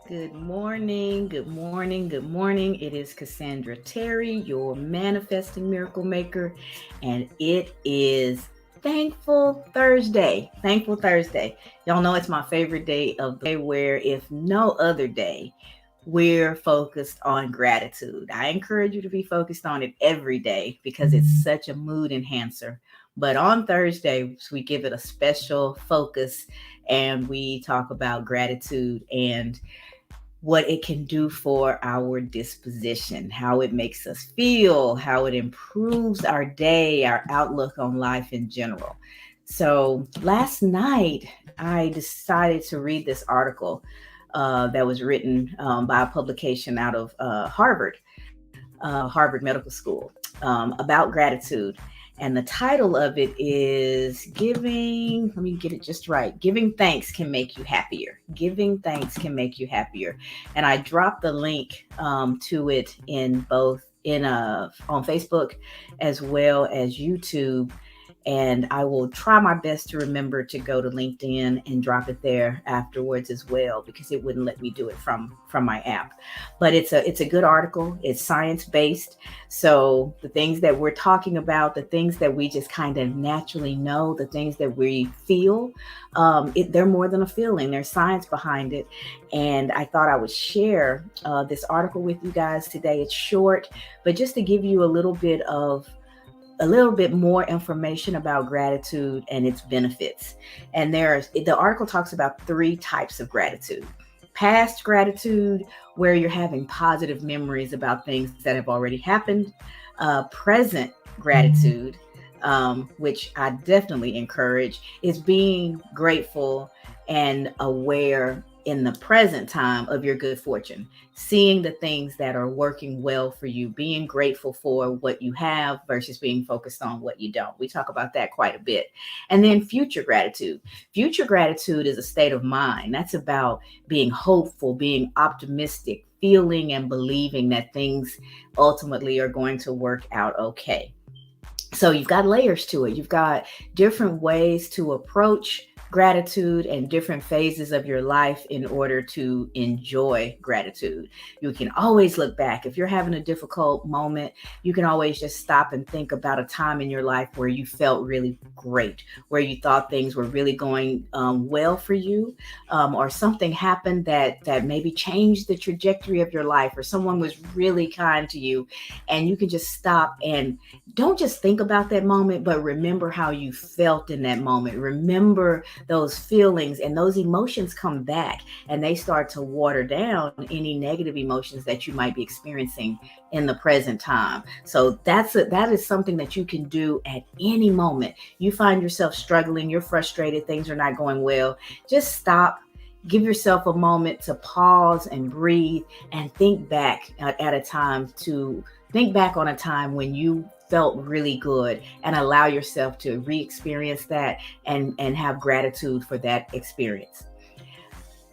Good morning, good morning, good morning. It is Cassandra Terry, your manifesting miracle maker, and it is Thankful Thursday. Thankful Thursday. Y'all know it's my favorite day of the day where, if no other day, we're focused on gratitude. I encourage you to be focused on it every day because it's such a mood enhancer. But on Thursdays, we give it a special focus and we talk about gratitude and what it can do for our disposition, how it makes us feel, how it improves our day, our outlook on life in general. So last night, I decided to read this article that was written by a publication out of Harvard Medical School, about gratitude. And the title of it is Giving, let me get it just right. Giving Thanks Can Make You Happier. Giving Thanks Can Make You Happier. And I dropped the link to it in both on Facebook as well as YouTube, and I will try my best to remember to go to LinkedIn and drop it there afterwards as well, because it wouldn't let me do it from my app. But it's a good article. It's science based. So the things that we're talking about, the things that we just kind of naturally know, the things that we feel, they're more than a feeling. There's science behind it. And I thought I would share this article with you guys today. It's short, but just to give you a little bit more information about gratitude and its benefits. And the article talks about three types of gratitude. Past gratitude, where you're having positive memories about things that have already happened. Present gratitude, which I definitely encourage, is being grateful and aware in the present time of your good fortune, seeing the things that are working well for you, being grateful for what you have versus being focused on what you don't. We talk about that quite a bit. And then future gratitude. Future gratitude is a state of mind. That's about being hopeful, being optimistic, feeling and believing that things ultimately are going to work out okay. So you've got layers to it. You've got different ways to approach gratitude and different phases of your life in order to enjoy gratitude. You can always look back. If you're having a difficult moment, you can always just stop and think about a time in your life where you felt really great, where you thought things were really going well for you, or something happened that maybe changed the trajectory of your life, or someone was really kind to you, and you can just stop and don't just think about that moment, but remember how you felt in that moment. Remember those feelings, and those emotions come back and they start to water down any negative emotions that you might be experiencing in the present time. So that is something that you can do at any moment. You find yourself struggling, you're frustrated, things are not going well. Just stop. Give yourself a moment to pause and breathe and think back think back on a time when you felt really good, and allow yourself to re-experience that and have gratitude for that experience.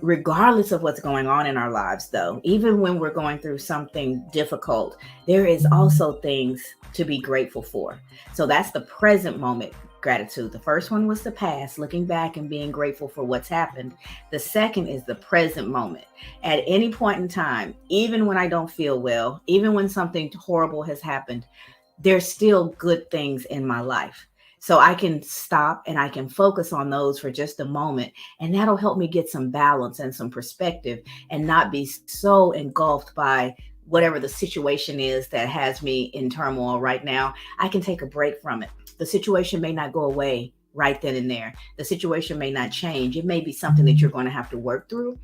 Regardless of what's going on in our lives, though, even when we're going through something difficult, there is also things to be grateful for. So that's the present moment gratitude. The first one was the past, looking back and being grateful for what's happened. The second is the present moment. At any point in time, even when I don't feel well, even when something horrible has happened, there's still good things in my life. So I can stop and I can focus on those for just a moment. And that'll help me get some balance and some perspective and not be so engulfed by whatever the situation is that has me in turmoil right now. I can take a break from it. The situation may not go away right then and there. The situation may not change. It may be something that you're going to have to work through.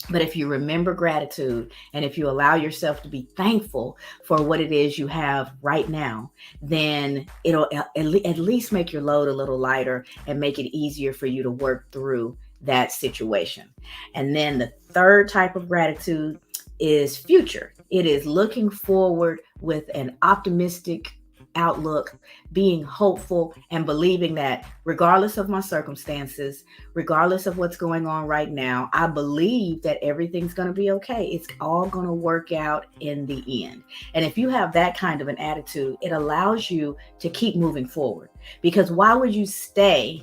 But if you remember gratitude and if you allow yourself to be thankful for what it is you have right now, then it'll at least make your load a little lighter and make it easier for you to work through that situation. And then the third type of gratitude is future. It is looking forward with an optimistic outlook, being hopeful and believing that regardless of my circumstances, regardless of what's going on right now, I believe that everything's going to be okay. It's all going to work out in the end. And if you have that kind of an attitude, it allows you to keep moving forward. Because why would you stay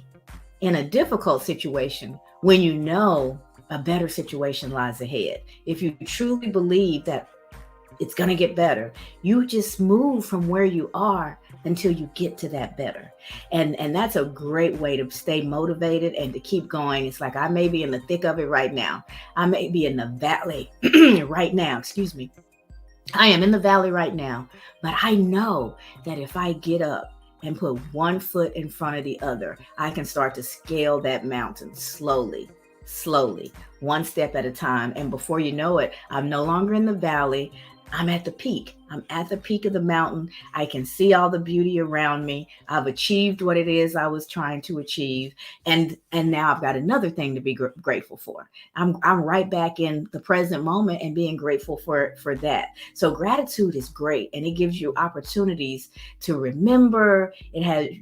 in a difficult situation when you know a better situation lies ahead. If you truly believe that it's going to get better, you just move from where you are until you get to that better. And that's a great way to stay motivated and to keep going. It's like, I may be in the thick of it right now. I may be in the valley right now. Excuse me. I am in the valley right now, but I know that if I get up and put one foot in front of the other, I can start to scale that mountain slowly, slowly, one step at a time. And before you know it, I'm no longer in the valley. I'm at the peak. I'm at the peak of the mountain. I can see all the beauty around me. I've achieved what it is I was trying to achieve. And now I've got another thing to be grateful for. I'm right back in the present moment and being grateful for that. So gratitude is great, and it gives you opportunities to remember.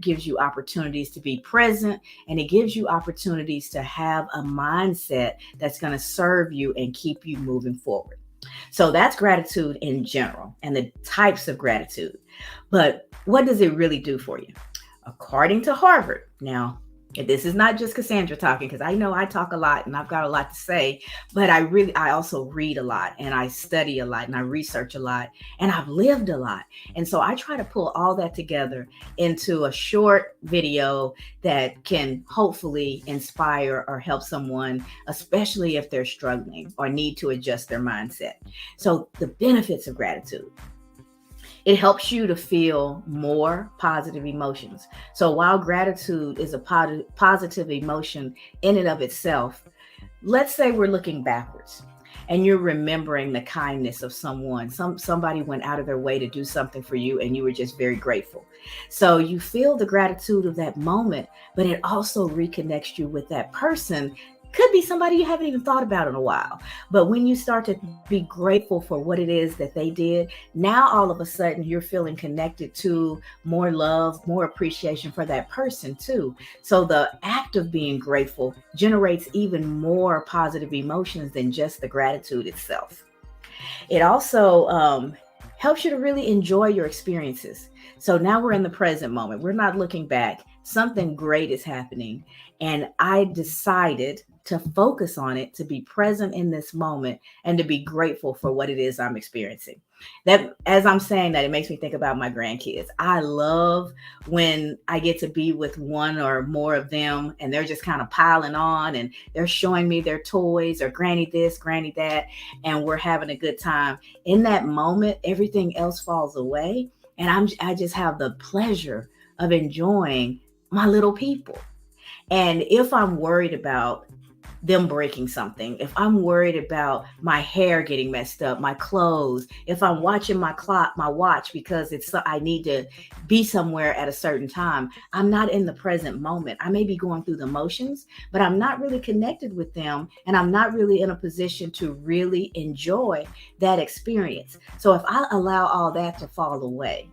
Gives you opportunities to be present, and it gives you opportunities to have a mindset that's going to serve you and keep you moving forward. So that's gratitude in general and the types of gratitude. But what does it really do for you? According to Harvard, now, this is not just Cassandra talking, because I know I talk a lot and I've got a lot to say, but I also read a lot and I study a lot and I research a lot and I've lived a lot. And so I try to pull all that together into a short video that can hopefully inspire or help someone, especially if they're struggling or need to adjust their mindset. So the benefits of gratitude. It helps you to feel more positive emotions. So while gratitude is a positive emotion in and of itself, let's say we're looking backwards and you're remembering the kindness of someone. Somebody went out of their way to do something for you and you were just very grateful. So you feel the gratitude of that moment, but it also reconnects you with that person. Could be somebody you haven't even thought about in a while. But when you start to be grateful for what it is that they did, now all of a sudden you're feeling connected to more love, more appreciation for that person too. So the act of being grateful generates even more positive emotions than just the gratitude itself. It also helps you to really enjoy your experiences. So now we're in the present moment. We're not looking back. Something great is happening. And I decided to focus on it, to be present in this moment, and to be grateful for what it is I'm experiencing. That, as I'm saying that, it makes me think about my grandkids. I love when I get to be with one or more of them and they're just kind of piling on and they're showing me their toys or granny this, granny that, and we're having a good time. In that moment, everything else falls away. And I just have the pleasure of enjoying my little people. And if I'm worried about them breaking something, if I'm worried about my hair getting messed up, my clothes, if I'm watching my clock, my watch, because I need to be somewhere at a certain time, I'm not in the present moment. I may be going through the motions, but I'm not really connected with them. And I'm not really in a position to really enjoy that experience. So if I allow all that to fall away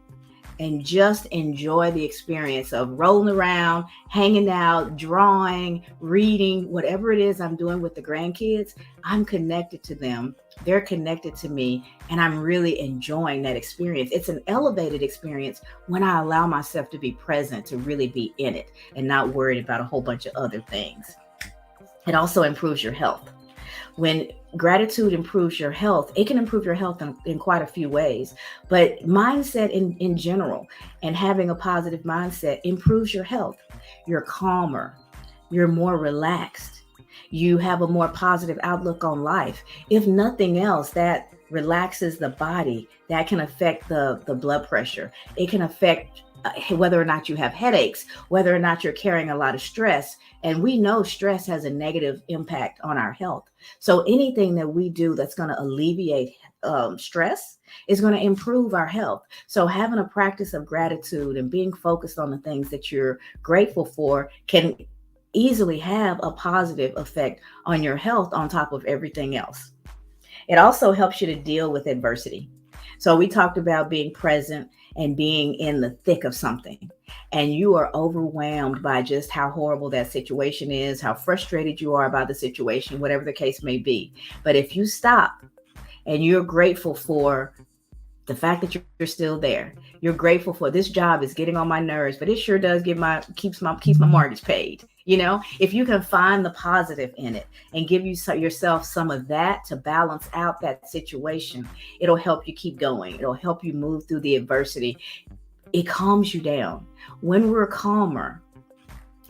and just enjoy the experience of rolling around, hanging out, drawing, reading, whatever it is I'm doing with the grandkids, I'm connected to them. They're connected to me, and I'm really enjoying that experience. It's an elevated experience when I allow myself to be present, to really be in it and not worried about a whole bunch of other things. It also improves your health. When gratitude improves your health, it can improve your health in quite a few ways. But mindset in general, and having a positive mindset, improves your health. You're calmer. You're more relaxed. You have a more positive outlook on life. If nothing else, that relaxes the body. That can affect the blood pressure. It can affect whether or not you have headaches, whether or not you're carrying a lot of stress. And we know stress has a negative impact on our health. So anything that we do that's going to alleviate stress is going to improve our health. So having a practice of gratitude and being focused on the things that you're grateful for can easily have a positive effect on your health on top of everything else. It also helps you to deal with adversity. So we talked about being present and being in the thick of something, and you are overwhelmed by just how horrible that situation is, how frustrated you are about the situation, whatever the case may be. But if you stop and you're grateful for the fact that you're still there, you're grateful for this job is getting on my nerves, but it sure does keeps my mortgage paid. If you can find the positive in it and give yourself some of that to balance out that situation, it'll help you keep going. It'll help you move through the adversity. It calms you down. When we're calmer,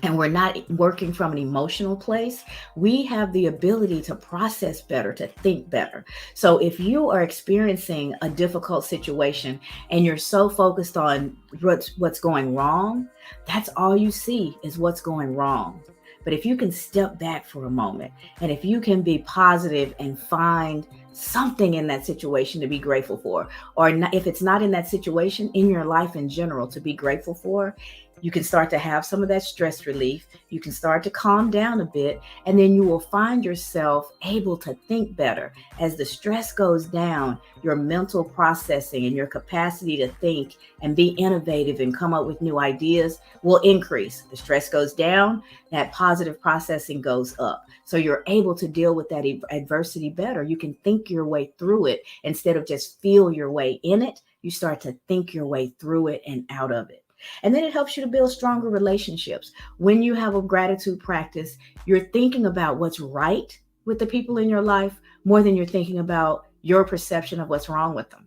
and we're not working from an emotional place, we have the ability to process better, to think better. So if you are experiencing a difficult situation and you're so focused on what's going wrong, that's all you see is what's going wrong. But if you can step back for a moment, and if you can be positive and find something in that situation to be grateful for, or not, if it's not in that situation, in your life in general to be grateful for, you can start to have some of that stress relief. You can start to calm down a bit, and then you will find yourself able to think better. As the stress goes down, your mental processing and your capacity to think and be innovative and come up with new ideas will increase. The stress goes down, that positive processing goes up. So you're able to deal with that adversity better. You can think your way through it instead of just feel your way in it. You start to think your way through it and out of it. And then it helps you to build stronger relationships. When you have a gratitude practice, you're thinking about what's right with the people in your life more than you're thinking about your perception of what's wrong with them.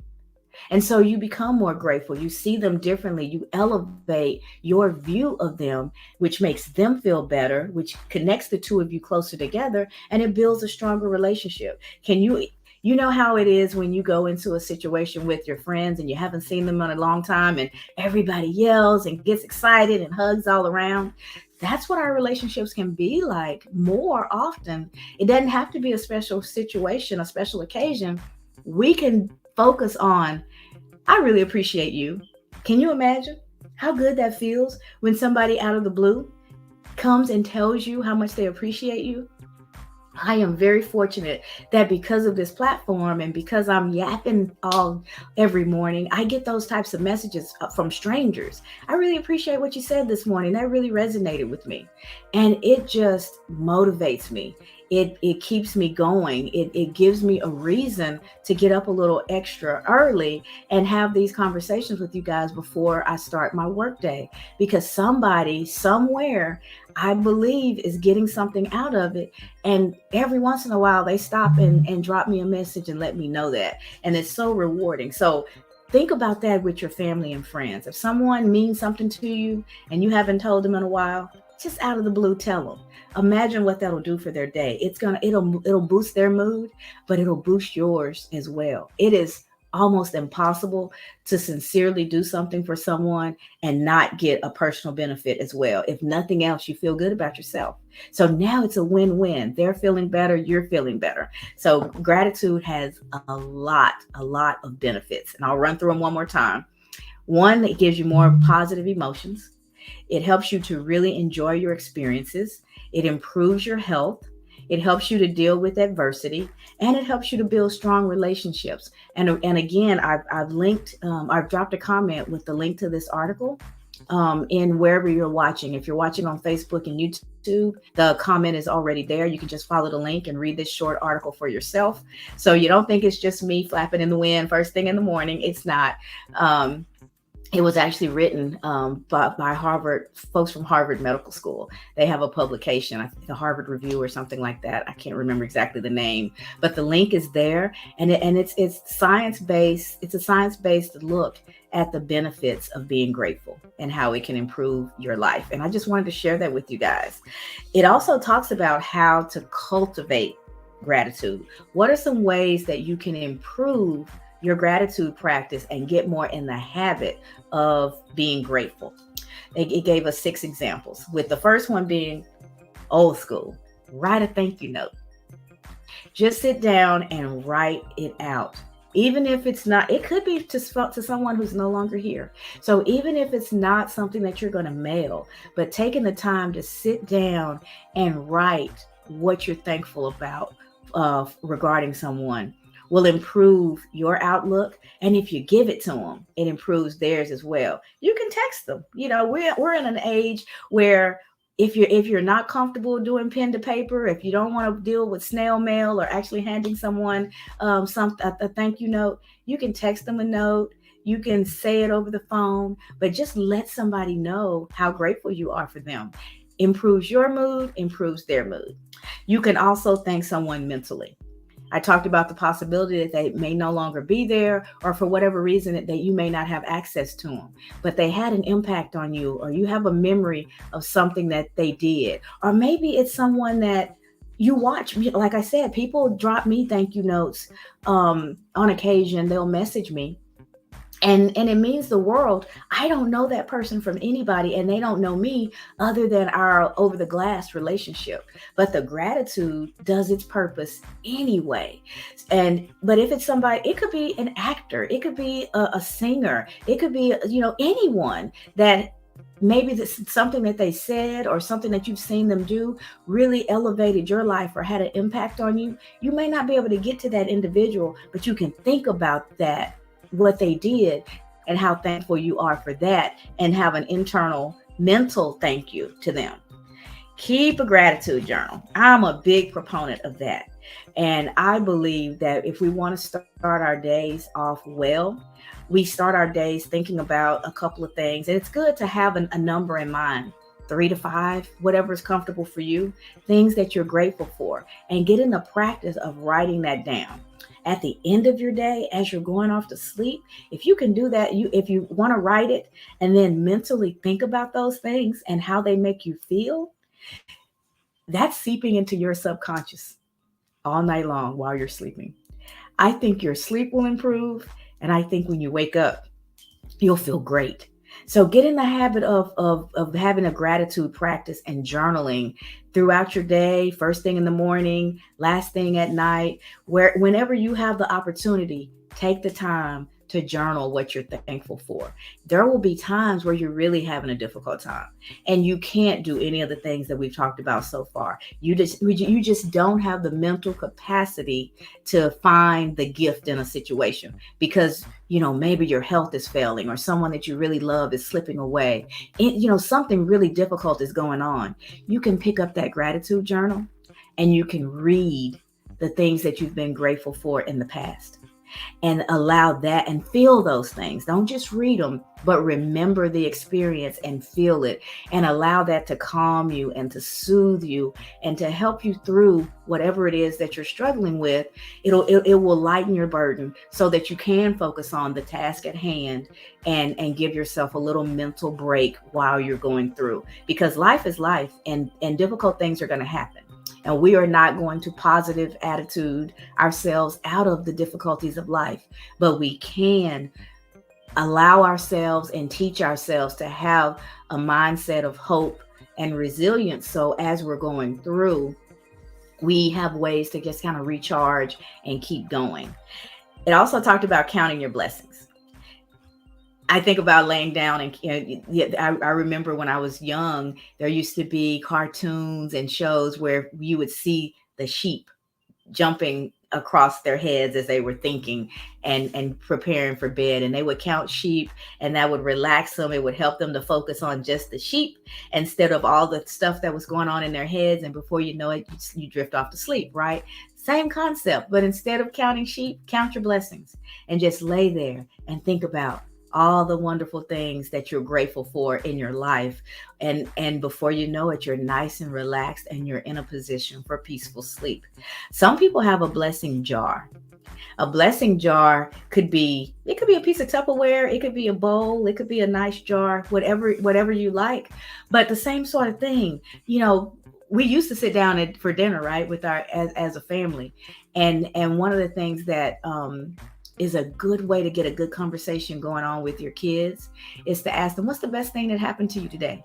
And so you become more grateful. You see them differently. You elevate your view of them, which makes them feel better, which connects the two of you closer together, and it builds a stronger relationship. You know how it is when you go into a situation with your friends and you haven't seen them in a long time and everybody yells and gets excited and hugs all around? That's what our relationships can be like more often. It doesn't have to be a special situation, a special occasion. We can focus on, I really appreciate you. Can you imagine how good that feels when somebody out of the blue comes and tells you how much they appreciate you? I am very fortunate that because of this platform and because I'm yapping all every morning, I get those types of messages from strangers. I really appreciate what you said this morning. That really resonated with me. And it just motivates me. It keeps me going. It gives me a reason to get up a little extra early and have these conversations with you guys before I start my workday, because somebody somewhere, I believe, is getting something out of it. And every once in a while they stop and drop me a message and let me know that. And it's so rewarding. So think about that with your family and friends. If someone means something to you and you haven't told them in a while, just out of the blue, tell them. Imagine what that'll do for their day. It'll boost their mood, but it'll boost yours as well. It is almost impossible to sincerely do something for someone and not get a personal benefit as well. If nothing else, you feel good about yourself. So now it's a win-win. They're feeling better, you're feeling better. So gratitude has a lot of benefits. And I'll run through them one more time. One, it gives you more positive emotions. It helps you to really enjoy your experiences. It improves your health. It helps you to deal with adversity, and it helps you to build strong relationships. And again, I've linked, I've dropped a comment with the link to this article in wherever you're watching. If you're watching on Facebook and YouTube, the comment is already there. You can just follow the link and read this short article for yourself. So you don't think it's just me flapping in the wind first thing in the morning. It's not. It was actually written by Harvard, folks from Harvard Medical School. They have a publication, I think the Harvard Review or something like that. I can't remember exactly the name, but the link is there, and it's science-based. It's a science-based look at the benefits of being grateful and how it can improve your life. And I just wanted to share that with you guys. It also talks about how to cultivate gratitude. What are some ways that you can improve your gratitude practice and get more in the habit of being grateful? It gave us 6 examples, with the first one being old school. Write a thank you note. Just sit down and write it out. Even if it's not, it could be to someone who's no longer here. So even if it's not something that you're going to mail, but taking the time to sit down and write what you're thankful about regarding someone will improve your outlook. And if you give it to them, it improves theirs as well. You can text them. You know, we're in an age where if you're not comfortable doing pen to paper, if you don't want to deal with snail mail or actually handing someone a thank you note, you can text them a note. You can say it over the phone, but just let somebody know how grateful you are for them. Improves your mood, improves their mood. You can also thank someone mentally. I talked about the possibility that they may no longer be there, or for whatever reason that you may not have access to them, but they had an impact on you, or you have a memory of something that they did, or maybe it's someone that you watch. Like I said, people drop me thank you notes on occasion. They'll message me, and it means the world. I don't know that person from anybody, and they don't know me other than our over the glass relationship, but the gratitude does its purpose anyway. And but if it's somebody, it could be an actor, it could be a singer, it could be, anyone that maybe this something that they said or something that you've seen them do really elevated your life or had an impact on you. You may not be able to get to that individual, but you can think about that, what they did, and how thankful you are for that, and have an internal mental thank you to them. Keep a gratitude journal. I'm a big proponent of that. And I believe that if we want to start our days off well, we start our days thinking about a couple of things. And it's good to have a number in mind, 3 to 5, whatever is comfortable for you, things that you're grateful for, and get in the practice of writing that down. At the end of your day, as you're going off to sleep, if you can do that, if you want to write it and then mentally think about those things and how they make you feel, that's seeping into your subconscious all night long while you're sleeping. I think your sleep will improve, and I think when you wake up, you'll feel great. So get in the habit of having a gratitude practice and journaling throughout your day, first thing in the morning, last thing at night, whenever you have the opportunity, take the time to journal what you're thankful for. There will be times where you're really having a difficult time and you can't do any of the things that we've talked about so far. You just don't have the mental capacity to find the gift in a situation because, maybe your health is failing or someone that you really love is slipping away. Something really difficult is going on. You can pick up that gratitude journal and you can read the things that you've been grateful for in the past. And allow that and feel those things. Don't just read them, but remember the experience and feel it, and allow that to calm you and to soothe you and to help you through whatever it is that you're struggling with. It will lighten your burden so that you can focus on the task at hand and give yourself a little mental break while you're going through, because life is life, and difficult things are going to happen. And we are not going to positive attitude ourselves out of the difficulties of life, but we can allow ourselves and teach ourselves to have a mindset of hope and resilience. So as we're going through, we have ways to just kind of recharge and keep going. It also talked about counting your blessings. I think about laying down and I remember when I was young, there used to be cartoons and shows where you would see the sheep jumping across their heads as they were thinking and preparing for bed, and they would count sheep, and that would relax them. It would help them to focus on just the sheep instead of all the stuff that was going on in their heads. And before you know it, you drift off to sleep, right? Same concept, but instead of counting sheep, count your blessings and just lay there and think about all the wonderful things that you're grateful for in your life. And before you know it, you're nice and relaxed and you're in a position for peaceful sleep. Some people have a blessing jar. A blessing jar could be a piece of Tupperware, it could be a bowl, it could be a nice jar, whatever you like. But the same sort of thing, we used to sit down for dinner, right, with as a family. And one of the things that is a good way to get a good conversation going on with your kids is to ask them, what's the best thing that happened to you today?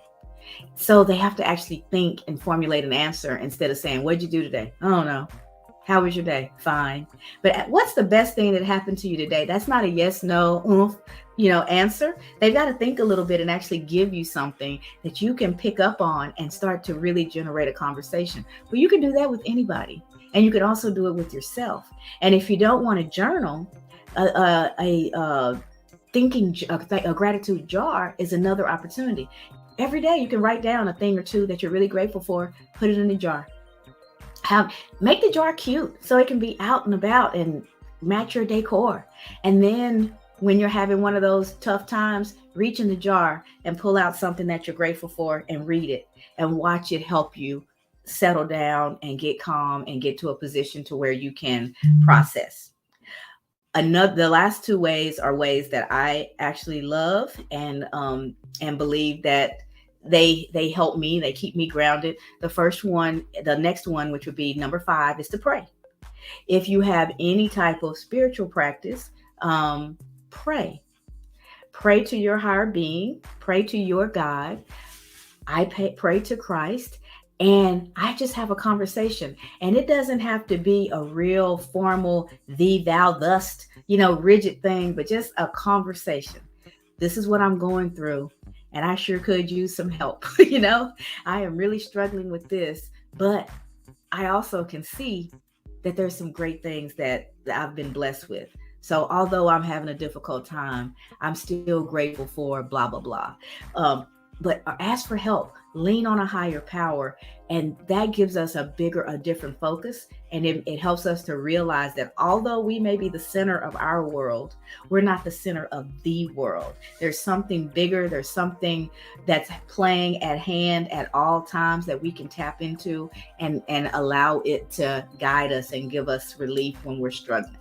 So they have to actually think and formulate an answer instead of saying, what'd you do today? I don't know. How was your day? Fine. But what's the best thing that happened to you today? That's not a yes, no, answer. They've got to think a little bit and actually give you something that you can pick up on and start to really generate a conversation. But you can do that with anybody. And you can also do it with yourself. And if you don't want to journal, a gratitude jar is another opportunity. Every day you can write down a thing or two that you're really grateful for, put it in a jar. Make the jar cute so it can be out and about and match your decor. And then when you're having one of those tough times, reach in the jar and pull out something that you're grateful for and read it and watch it help you settle down and get calm and get to a position to where you can process. Another, the last two ways are ways that I actually love and believe that they help me, they keep me grounded. The first one, the next one, which would be number 5, is to pray. If you have any type of spiritual practice, pray. Pray to your higher being, pray to your God. Pray to Christ, and I just have a conversation. And it doesn't have to be a real formal thee, thou, thus, rigid thing, but just a conversation. This is what I'm going through, and I sure could use some help. I am really struggling with this, but I also can see that there's some great things that I've been blessed with. So although I'm having a difficult time, I'm still grateful for blah, blah, blah. But ask for help, lean on a higher power. And that gives us a different focus. And it helps us to realize that although we may be the center of our world, we're not the center of the world. There's something bigger. There's something that's playing at hand at all times that we can tap into and allow it to guide us and give us relief when we're struggling.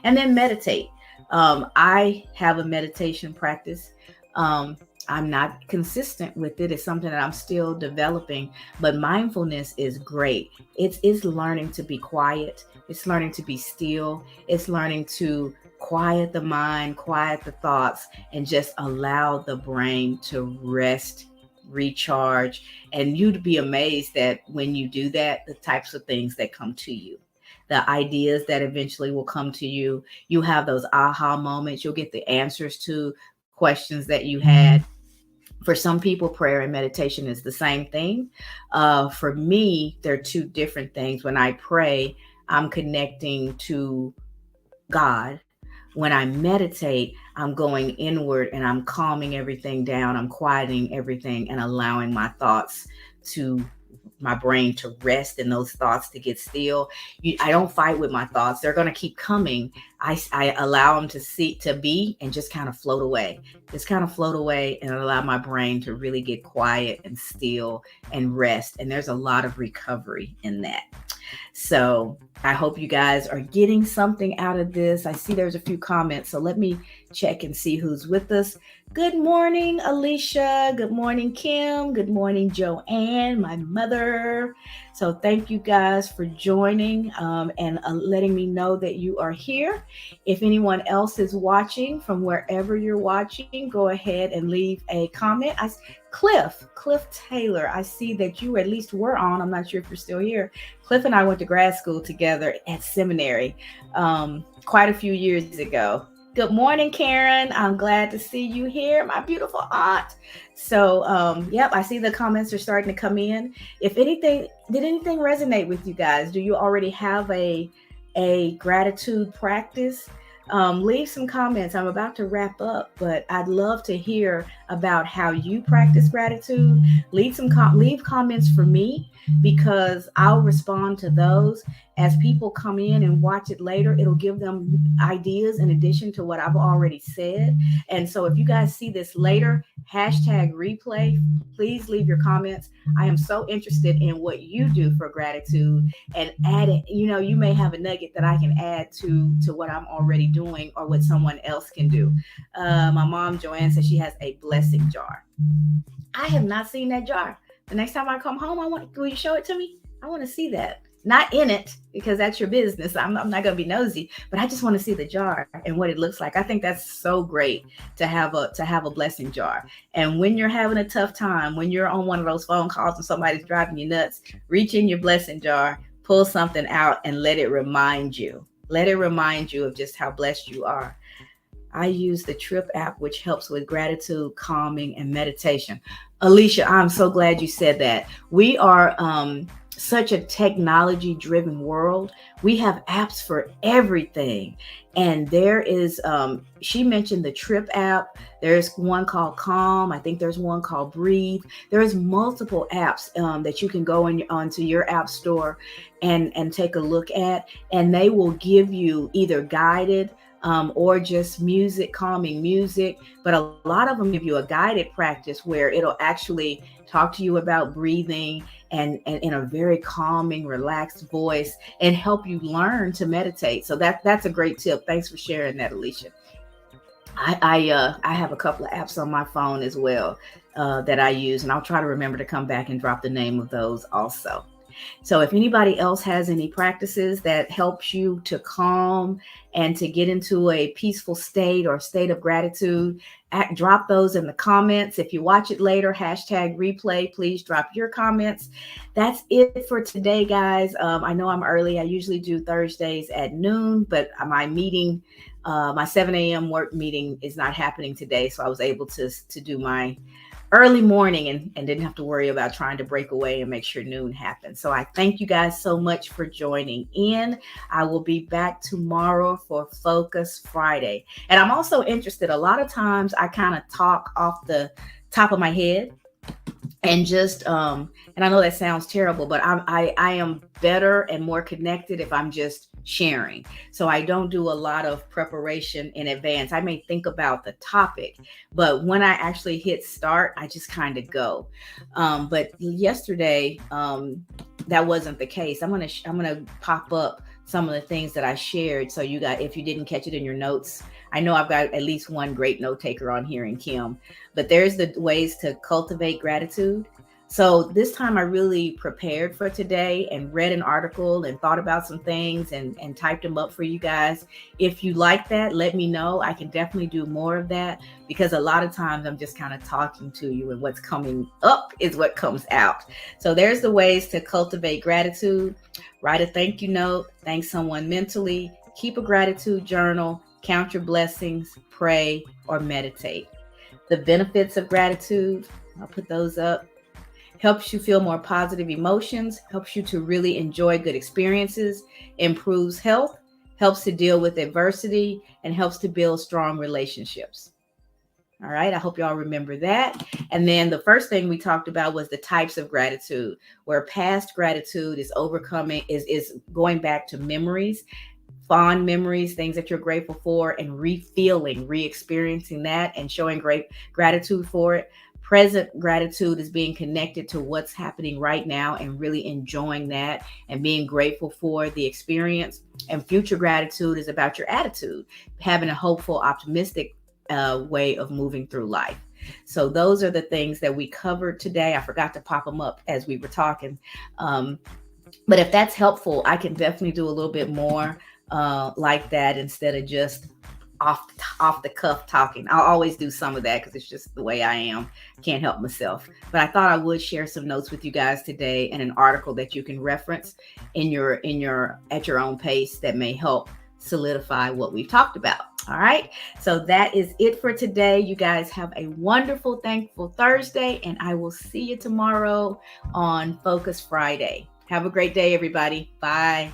And then meditate. I have a meditation practice. I'm not consistent with it. It's something that I'm still developing, but mindfulness is great. It's learning to be quiet. It's learning to be still. It's learning to quiet the mind, quiet the thoughts, and just allow the brain to rest, recharge. And you'd be amazed that when you do that, the types of things that come to you, the ideas that eventually will come to you, you have those aha moments. You'll get the answers to questions that you had. For some people, prayer and meditation is the same thing. For me, they're two different things. When I pray, I'm connecting to God. When I meditate, I'm going inward and I'm calming everything down. I'm quieting everything and allowing my brain to rest and those thoughts to get still. I don't fight with my thoughts. They're going to keep coming. I allow them to be and just kind of float away. Just kind of float away and allow my brain to really get quiet and still and rest. And there's a lot of recovery in that. So I hope you guys are getting something out of this. I see there's a few comments, so let me check and see who's with us. Good morning, Alicia. Good morning, Kim. Good morning, Joanne, my mother. So thank you guys for joining and letting me know that you are here. If anyone else is watching from wherever you're watching, go ahead and leave a comment. Cliff Taylor, I see that you at least were on. I'm not sure if you're still here. Cliff and I went to grad school together at seminary quite a few years ago. Good morning, Karen. I'm glad to see you here, my beautiful aunt. So, yep, I see the comments are starting to come in. If anything, did anything resonate with you guys? Do you already have a gratitude practice? Leave some comments. I'm about to wrap up, but I'd love to hear about how you practice gratitude. Leave comments for me because I'll respond to those. As people come in and watch it later, it'll give them ideas in addition to what I've already said. And so if you guys see this later, #replay, please leave your comments. I am so interested in what you do for gratitude and add it. You may have a nugget that I can add to what I'm already doing or what someone else can do. My mom, Joanne, says she has a blessing jar. I have not seen that jar. The next time I come home, will you show it to me? I want to see that. Not in it, because that's your business. I'm not going to be nosy, but I just want to see the jar and what it looks like. I think that's so great to have a blessing jar. And when you're having a tough time, when you're on one of those phone calls and somebody's driving you nuts, reach in your blessing jar, pull something out, and let it remind you. Let it remind you of just how blessed you are. I use the Trip app, which helps with gratitude, calming, and meditation. Alicia, I'm so glad you said that. We are such a technology-driven world. We have apps for everything. And there is, she mentioned the Trip app. There's one called Calm. I think there's one called Breathe. There's multiple apps that you can go onto your app store and take a look at. And they will give you either guided or just music, calming music. But a lot of them give you a guided practice where it'll actually talk to you about breathing and in a very calming, relaxed voice, and help you learn to meditate. So that's a great tip. Thanks for sharing that, Alicia. I have a couple of apps on my phone as well that I use, and I'll try to remember to come back and drop the name of those also. So if anybody else has any practices that helps you to calm and to get into a peaceful state or state of gratitude, drop those in the comments. If you watch it later, hashtag replay, please drop your comments. That's it for today, guys. I know I'm early. I usually do Thursdays at noon, but my meeting, my 7 a.m. work meeting is not happening today. So I was able to do my early morning and didn't have to worry about trying to break away and make sure noon happened. So I thank you guys so much for joining in. I will be back tomorrow for Focus Friday. And I'm also interested, a lot of times I kind of talk off the top of my head and just and I know that sounds terrible, but I am better and more connected if I'm just sharing. So I don't do a lot of preparation in advance. I may think about the topic, but when I actually hit start, I just kind of go. But yesterday, that wasn't the case. I'm gonna pop up some of the things that I shared. So you got, if you didn't catch it in your notes, I know I've got at least one great note taker on here in Kim, but there's the ways to cultivate gratitude. So this time I really prepared for today and read an article and thought about some things and typed them up for you guys. If you like that, let me know. I can definitely do more of that, because a lot of times I'm just kind of talking to you and what's coming up is what comes out. So there's the ways to cultivate gratitude. Write a thank you note, thank someone mentally, keep a gratitude journal, count your blessings, pray, or meditate. The benefits of gratitude, I'll put those up. Helps you feel more positive emotions, helps you to really enjoy good experiences, improves health, helps to deal with adversity, and helps to build strong relationships. All right, I hope y'all remember that. And then the first thing we talked about was the types of gratitude, where past gratitude is overcoming, is going back to memories, fond memories, things that you're grateful for, and re-experiencing that and showing great gratitude for it. Present gratitude is being connected to what's happening right now and really enjoying that and being grateful for the experience. And future gratitude is about your attitude, having a hopeful, optimistic way of moving through life. So those are the things that we covered today. I forgot to pop them up as we were talking. But if that's helpful, I can definitely do a little bit more like that instead of just off the cuff talking. I'll always do some of that because it's just the way I am. Can't help myself. But I thought I would share some notes with you guys today and an article that you can reference at your own pace that may help solidify what we've talked about. All right. So that is it for today. You guys have a wonderful, thankful Thursday, and I will see you tomorrow on Focus Friday. Have a great day, everybody. Bye.